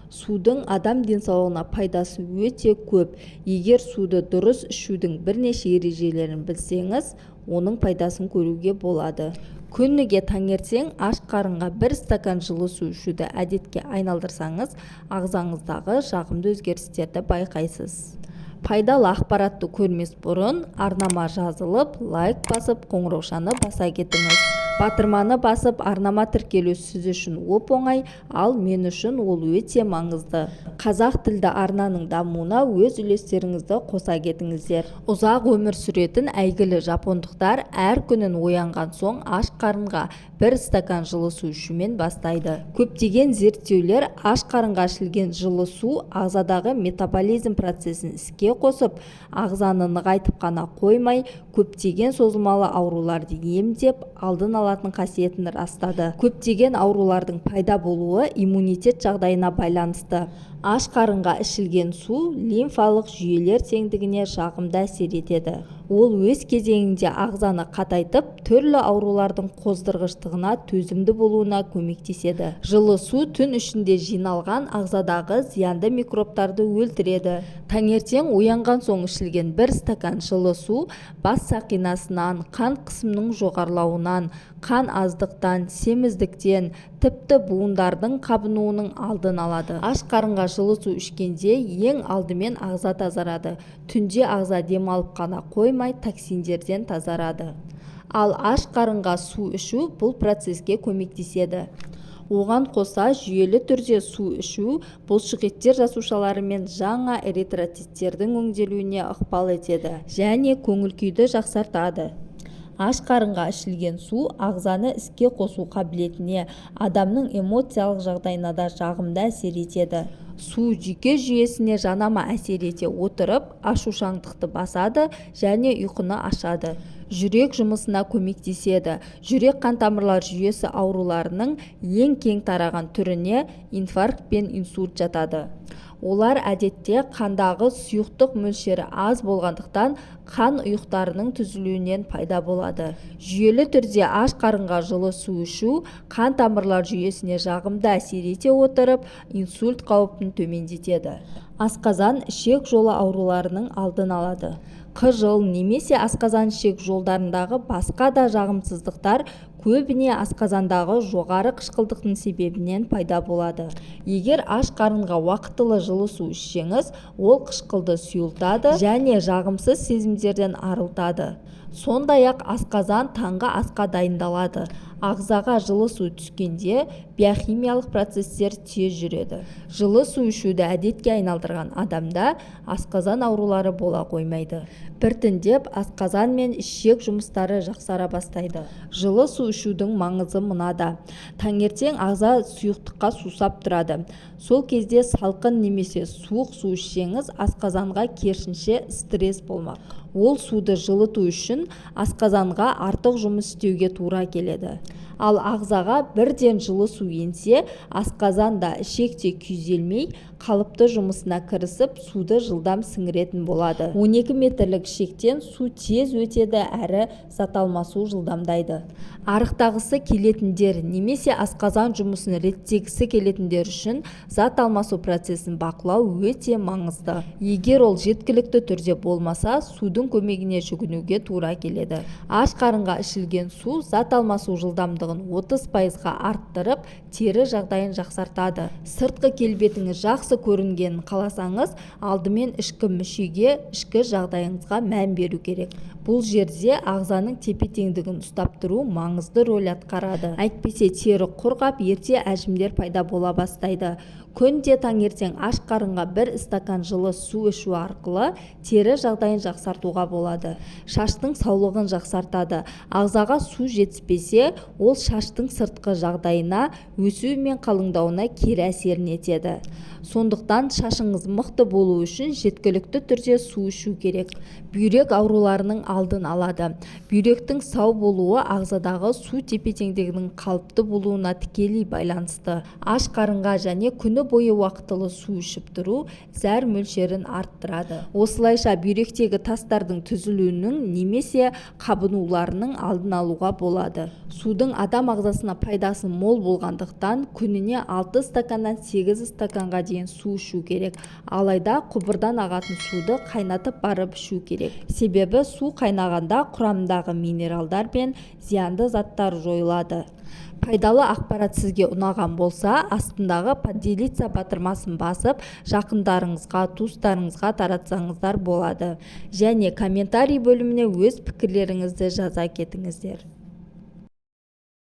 Судың адам денсаулығына пайдасы өте көп. Егер суды дұрыс ішудің бірнеше ережелерін білсеңіз, оның пайдасын көруге болады. Күніге таңертең аш қарынға 1 стакан жылы су ішуді әдетке айналдырсаңыз, ағзаңыздағы жағымды өзгерістерді байқайсыз. Пайдалы ақпаратты көрмес бұрын арнама жазылып, лайк басып, қоңыраушаны баса кетіңіз. Батырманы басып, арнама тіркелу сіз үшін оп-оңай, ал мен үшін ол өте маңызды. Қазақ тілді арнаның дамуына өз үлестеріңізді қоса кетіңіздер. Ұзақ өмір сүретін әйгілі жапондықтар әр күнін оянған соң аш қарынға 1 стакан жылы су ішумен бастайды. Көптеген зерттеулер аш қарынға ішілген жылы су ағзадағы метаболизм процесін іске қосып, ағзаны нығайтып қана қоймай, көптеген созылмалы ауруларды емдеп, алдын алатын қасиетін растады. Көптеген аурулардың пайда болуы иммунитет жағдайына байланысты. Аш қарынға ішілген су лимфалық жүйелер теңдігіне жағымды әсер етеді. Ол өз кезеңінде ағзаны қатайтып, түрлі аурулардың қоздырғыштығына төзімді болуына көмектеседі. Жылы су түн ішінде жиналған ағзадағы зиянды микробтарды өлтіреді. Таңертең оянған соң ішілген 1 стакан жылы су бас сақинасынан, қан қысымының жоғарылауынан, қан аздықтан, семіздіктен, тіпті буындардың қабынуының алдын алады. Аш қарынға жылы су ішкенде ең алдымен ағза тазарады. Түнде ағза демалып қана қоймай, токсиндерден тазарады. Ал аш қарынға су ішу бұл процеске көмектеседі. Оған қоса жүйелі түрде су ішу бұлшықеттер жасушалары мен жаңа эритроциттердің өңделуіне ықпал етеді және көңіл-күйді жақсартады. Аш қарынға ішілген су ағзаны іске қосу қабілетіне, адамның эмоциялық жағдайына да жағымды әсер етеді. Су жүйке жүйесіне жанама әсер ете отырып, ашушаңдықты басады және ұйқыны ашады. Жүрек жұмысына көмектеседі. Жүрек қан тамырлар жүйесі ауруларының ең кең тараған түріне инфаркт пен инсульт жатады. Олар әдетте қандағы сұйықтық мөлшері аз болғандықтан қан ұйықтарының түзілуінен пайда болады. Жүйелі түрде аш қарынға жылы су ішу қан тамырлар жүйесіне жағымды әсер ете отырып, инсульт қаупін төмендетеді. Асқазан ішек жолы ауруларының алдын алады. Қыжыл немесе асқазан ішек жолдарындағы басқа да жағымсыздықтар көбіне асқазандағы жоғары қышқылдықтың себебінен пайда болады. Егер аш қарынға уақытылы жылы су ішсеңіз, ол қышқылды сұйылтады және жағымсыз сезімдерден арылтады. Сондай-ақ асқазан таңғы асқа дайындалады. Ағзаға жылы су түскенде биохимиялық процестер тез жүреді. Жылы су ішуді әдетке айналдырған адамда асқазан аурулары бола қоймайды. Біртіндеп асқазан мен ішек жұмыстары жақсара бастайды. Жылы су ішудің маңызы мынада. Таңертең ағза сұйықтыққа сусап тұрады. Сол кезде салқын немесе суық су ішсеңіз, асқазанға керісінше стресс болмақ. Ол суды жылыту үшін асқазанға артық жұмыс істеуге тура келеді. Ал ағзаға бірден жылы су енсе, асқазан да ішек те күйзелмей, қалыпты жұмысына кірісіп, суды жылдам сіңіретін болады. 12 метрлік ішектен су тез өтеді әрі зат алмасу жылдамдайды. Арықтағысы келетіндер немесе асқазан жұмысын реттегісі келетіндер үшін зат алмасу процесін бақылау өте маңызды. Егер ол жеткілікті түрде болмаса, судың көмегіне жүгінуге тура келеді. Аш қарынға ішілген су зат алмасу жылдамдығын 30%-ға арттырып, тері жағдайын жақсартады. Сыртқы келбетіңіз жақсы көрінгенін қаласаңыз, алдымен ішкі мүшеге, ішкі жағдайыңызға мән беру керек. Бұл жерде ағзаның тепе-теңдігін ұстап тұру маңызды рөл атқарады. Әйтпесе тері құрғап, ерте әжімдер пайда бола бастайды. Күнде таңертең аш қарынға 1 стакан жылы су ішу арқылы тері жағдайын жақсартуға болады. Шаштың саулығын жақсартады. Ағзаға су жетіспесе, ол шаштың сыртқы жағдайына, өсуі мен қалыңдауына кері әсерін етеді. Сондықтан шашыңыз мықты болу үшін жеткілікті түрде су ішу керек. Бүйрек ауруларының алдын алады. Бүйректің сау болуы ағзадағы су тепе-теңдігінің қалыпты болуына тікелей байланысты. Аш қарынға және күні бойы уақытылы су ішіп тұру зәр мөлшерін арттырады. Осылайша бүйректегі тастардың түзілуінің немесе қабынуларының алдын алуға болады. Судың адам ағзасына пайдасы мол болғандықтан күніне 6 стаканнан 8 стаканға дейін су ішу керек. Алайда құбырдан ағатын суды қайнатып барып ішу керек. Себебі су қайнағанда құрамындағы минералдар мен зиянды заттар жойылады. Пайдалы ақпарат сізге ұнаған болса, астындағы поделиться батырмасын басып, жақындарыңызға, туыстарыңызға таратсаңыздар болады. Және комментарий бөліміне өз пікірлеріңізді жаза кетіңіздер.